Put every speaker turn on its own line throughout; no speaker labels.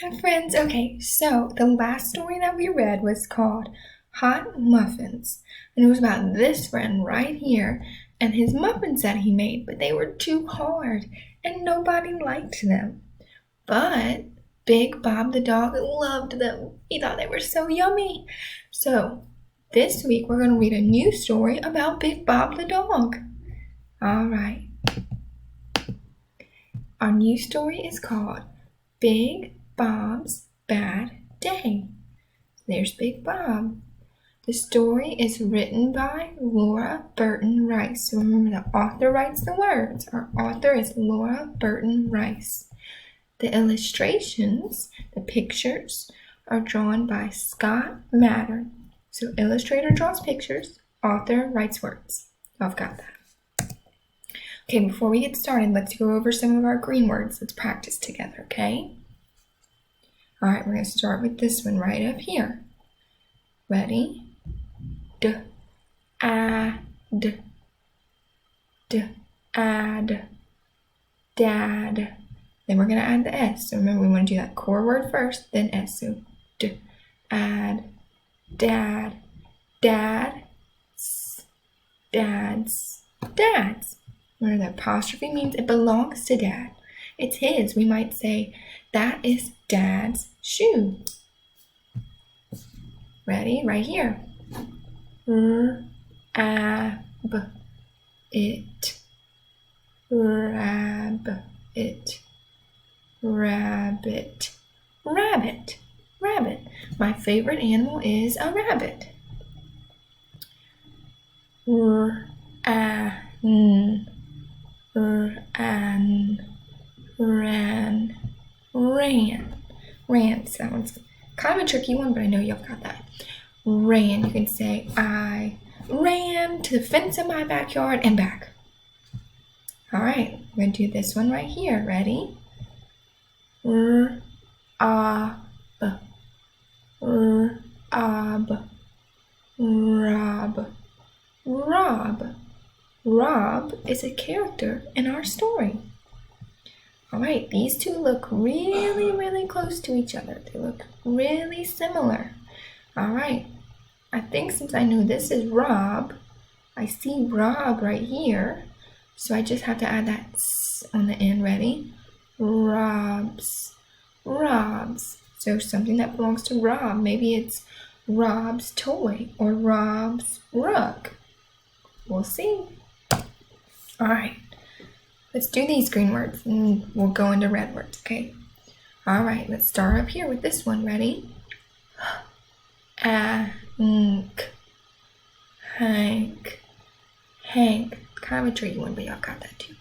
Hi friends, okay, so the last story that we read was called Hot Muffins, and it was about this friend right here and his muffins that he made, but they were too hard and nobody liked them. But Big Bob the dog loved them. He thought they were so yummy. So this week we're going to read a new story about Big Bob the dog. All right. Our new story is called Big Bob's Bad Day. There's Big Bob. The story is written by Laura Burton Rice. So remember, the author writes the words. Our author is Laura Burton Rice. The illustrations, the pictures, are drawn by Scott Matter. So illustrator draws pictures, author writes words. I've got that. Okay, before we get started, let's go over some of our green words. Let's practice together, okay? All right, we're going to start with this one right up here. Ready? Add, add, dad. Then we're going to add the S. So remember, we want to do that core word first, then S. So add, dad, dads, dads, dads. Remember, the apostrophe means it belongs to dad. It's his. We might say, that is dad's shoe. Ready? Right here. Rab it. Rab it. Rabbit. Rabbit. Rabbit. My favorite animal is a rabbit. Ran. Ran. Ran sounds kind of a tricky one, but I know y'all got that. Ran. You can say, I ran to the fence in my backyard and back. All right, we're going to do this one right here. Ready? Rob. Rob is a character in our story. All right, these two look really, really close to each other. They look really similar. All right, I think since I know this is Rob, I see Rob right here. So I just have to add that S on the end. Ready? Rob's. So something that belongs to Rob. Maybe it's Rob's toy or Rob's rug. We'll see. All right. Let's do these green words and we'll go into red words, okay? All right, let's start up here with this one. Ready? Hank. Hank. Kind of a tricky one, but y'all got that too.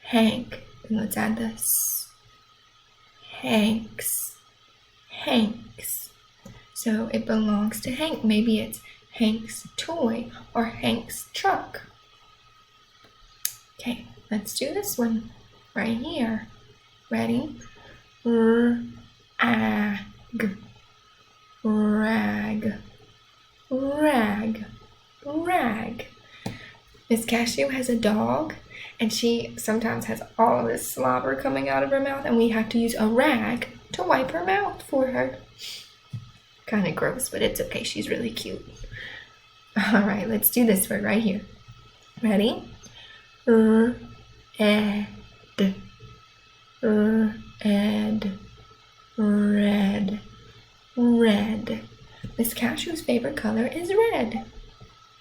Hank. And let's add this. Hanks. So it belongs to Hank. Maybe it's Hank's toy or Hank's truck. Okay, let's do this one right here. Ready? Rag. Miss Cashew has a dog, and she sometimes has all of this slobber coming out of her mouth, and we have to use a rag to wipe her mouth for her. Kind of gross, but it's okay. She's really cute. All right, let's do this word right here. Ready? Red. Miss Cashew's favorite color is red.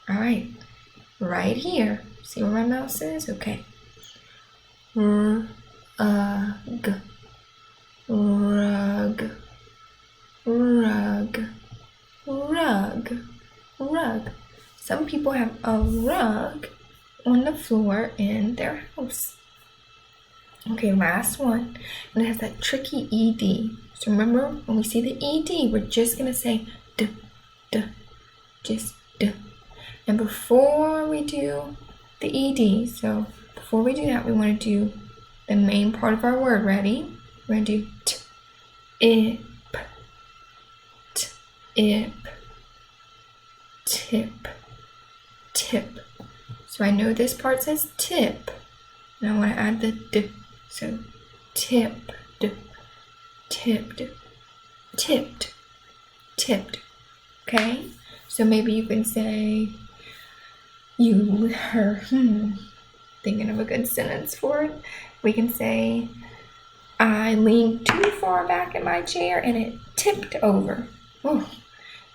All right, right here. See where my mouse is? Okay. Rug. Some people have a rug on the floor in their house. Okay, last one. And it has that tricky ED. So remember, when we see the ED, we're just going to say d, just d. And before we do the ED, so before we do that, we want to do the main part of our word. Ready? We're going to do t, ip, tip. So I know this part says tip, and I want to add the d. So tipped. tipped, tipped, okay? So maybe you can say, thinking of a good sentence for it. We can say, I leaned too far back in my chair and it tipped over. Oh,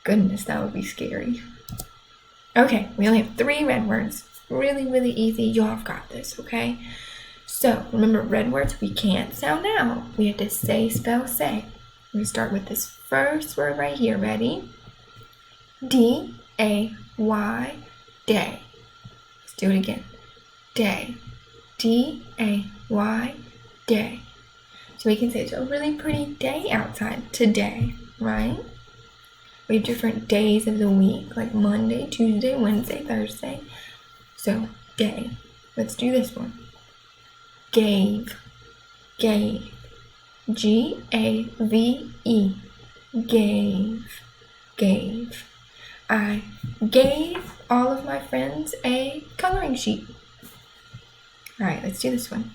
goodness, that would be scary. Okay, we only have 3 red words. Really, really easy. Y'all have got this, okay? So, remember, red words we can't sound out. We have to say, spell, say. We start with this first word right here. Ready? D-A-Y, day. Let's do it again. Day. D-A-Y, day. So we can say it's a really pretty day outside today, right? We have different days of the week, like Monday, Tuesday, Wednesday, Thursday. So, day. Let's do this one. Gave. Gave. G-A-V-E. Gave. Gave. I gave all of my friends a coloring sheet. All right, let's do this one.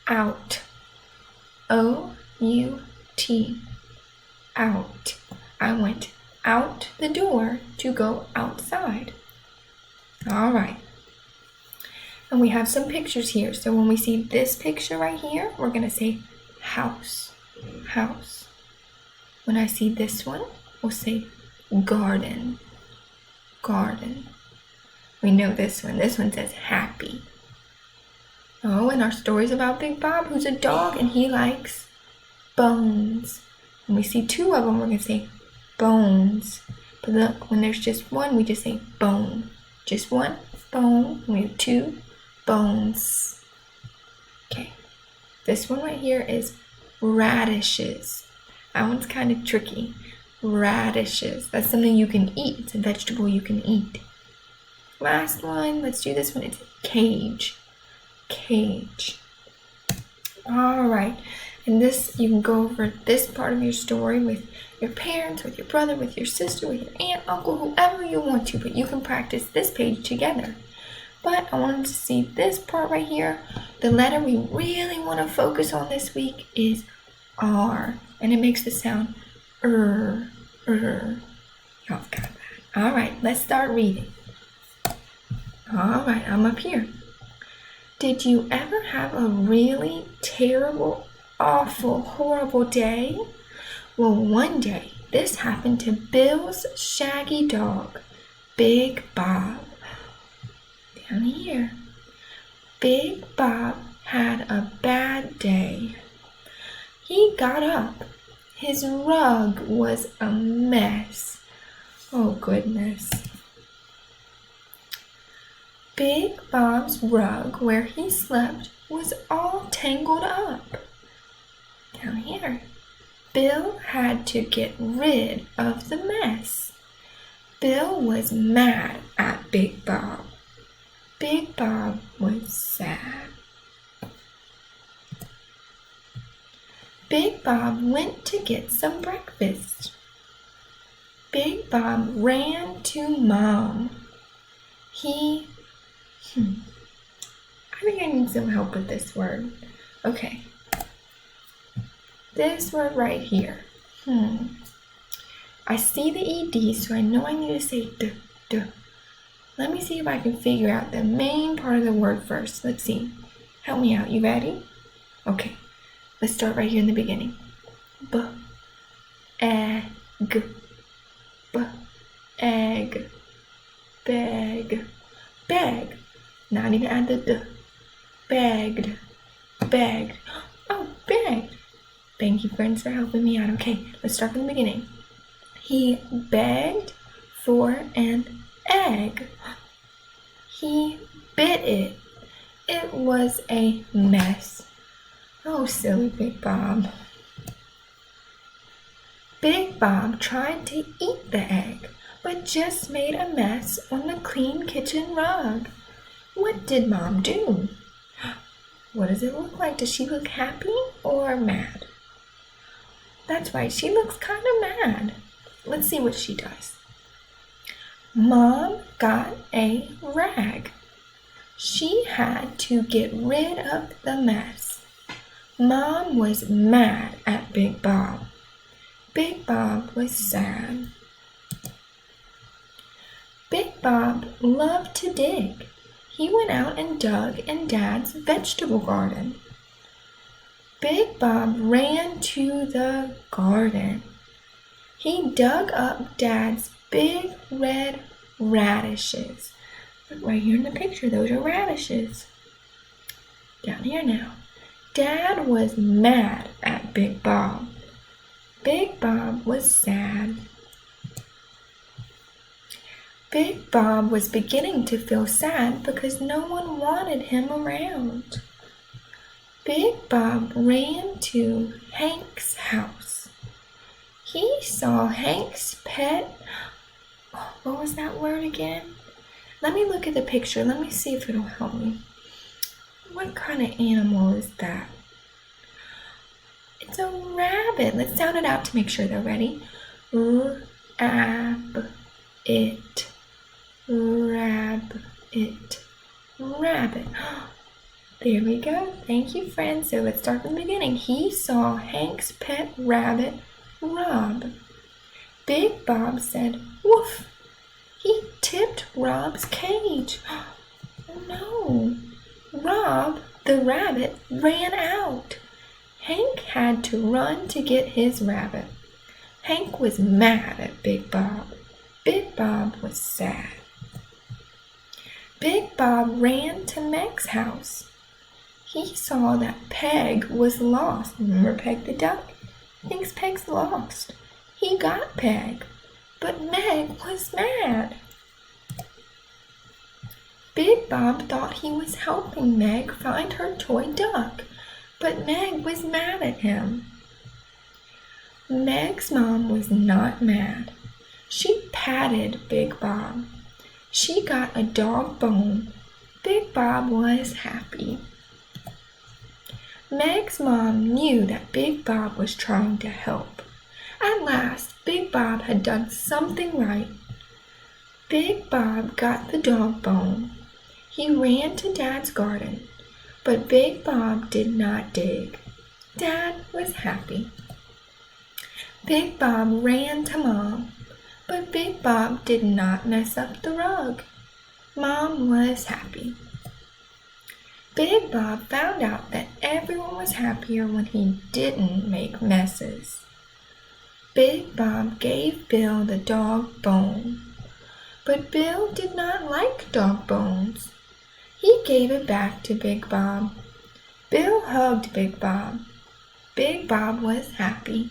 Out. O-U-T. Out. I went out the door to go outside. All right. And we have some pictures here. So when we see this picture right here, we're going to say house. House. When I see this one, we'll say garden. Garden. We know this one. This one says happy. Oh, and our story's about Big Bob, who's a dog, and he likes bones. When we see 2 of them, we're going to say bones. But look, when there's just one, we just say bone. Just one, bone. We have 2 bones. Okay. This one right here is radishes. That one's kind of tricky. Radishes. That's something you can eat. It's a vegetable you can eat. Last one, let's do this one. It's cage. Cage. All right. And this, you can go over this part of your story with your parents, with your brother, with your sister, with your aunt, uncle, whoever you want to, but you can practice this page together. But I wanted to see this part right here. The letter we really want to focus on this week is R, and it makes the sound Y'all got that. All right, let's start reading. All right, I'm up here. Did you ever have a really terrible, awful, horrible day? Well, one day, this happened to Bill's shaggy dog, Big Bob. Down here. Big Bob had a bad day. He got up. His rug was a mess. Oh, goodness. Big Bob's rug where he slept was all tangled up. Down here. Bill had to get rid of the mess. Bill was mad at Big Bob. Big Bob was sad. Big Bob went to get some breakfast. Big Bob ran to Mom. I think I need some help with this word. Okay. This word right here. I see the ED, so I know I need to say d. Let me see if I can figure out the main part of the word first. Let's see. Help me out. You ready? Okay. Let's start right here in the beginning. Egg. Egg. Bag. Bag. Now I need to add the d. Bagged. Bagged. Oh, bagged. Thank you, friends, for helping me out. Okay, let's start from the beginning. He begged for an egg. He bit it. It was a mess. Oh, silly Big Bob. Big Bob tried to eat the egg, but just made a mess on the clean kitchen rug. What did Mom do? What does it look like? Does she look happy or mad? That's right, she looks kind of mad. Let's see what she does. Mom got a rag. She had to get rid of the mess. Mom was mad at Big Bob. Big Bob was sad. Big Bob loved to dig. He went out and dug in Dad's vegetable garden. Big Bob ran to the garden. He dug up Dad's big red radishes. Look right here in the picture, those are radishes. Down here now. Dad was mad at Big Bob. Big Bob was sad. Big Bob was beginning to feel sad because no one wanted him around. Big Bob ran to Hank's house. He saw Hank's pet. What was that word again? Let me look at the picture. Let me see if it'll help me. What kind of animal is that? It's a rabbit. Let's sound it out to make sure they're ready. R-ab-it. Rabbit. Rabbit. There we go. Thank you, friends. So let's start from the beginning. He saw Hank's pet rabbit, Rob. Big Bob said, "Woof!" He tipped Rob's cage. Oh no! Rob, the rabbit, ran out. Hank had to run to get his rabbit. Hank was mad at Big Bob. Big Bob was sad. Big Bob ran to Meg's house. He saw that Peg was lost. Remember Peg the duck? Thinks Peg's lost. He got Peg, but Meg was mad. Big Bob thought he was helping Meg find her toy duck, but Meg was mad at him. Meg's mom was not mad. She patted Big Bob. She got a dog bone. Big Bob was happy. Meg's mom knew that Big Bob was trying to help. At last, Big Bob had done something right. Big Bob got the dog bone. He ran to Dad's garden, but Big Bob did not dig. Dad was happy. Big Bob ran to Mom, but Big Bob did not mess up the rug. Mom was happy. Big Bob found out that everyone was happier when he didn't make messes. Big Bob gave Bill the dog bone, but Bill did not like dog bones. He gave it back to Big Bob. Bill hugged Big Bob. Big Bob was happy.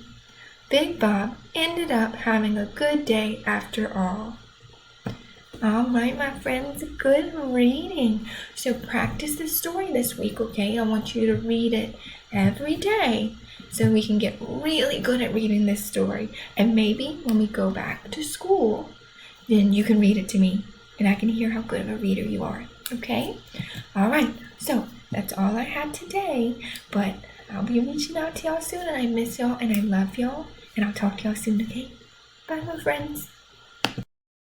Big Bob ended up having a good day after all. All right, my friends, good reading. So practice the story this week, okay? I want you to read it every day so we can get really good at reading this story. And maybe when we go back to school, then you can read it to me and I can hear how good of a reader you are, okay? All right, so that's all I had today, but I'll be reaching out to y'all soon, and I miss y'all and I love y'all, and I'll talk to y'all soon, okay? Bye, my friends.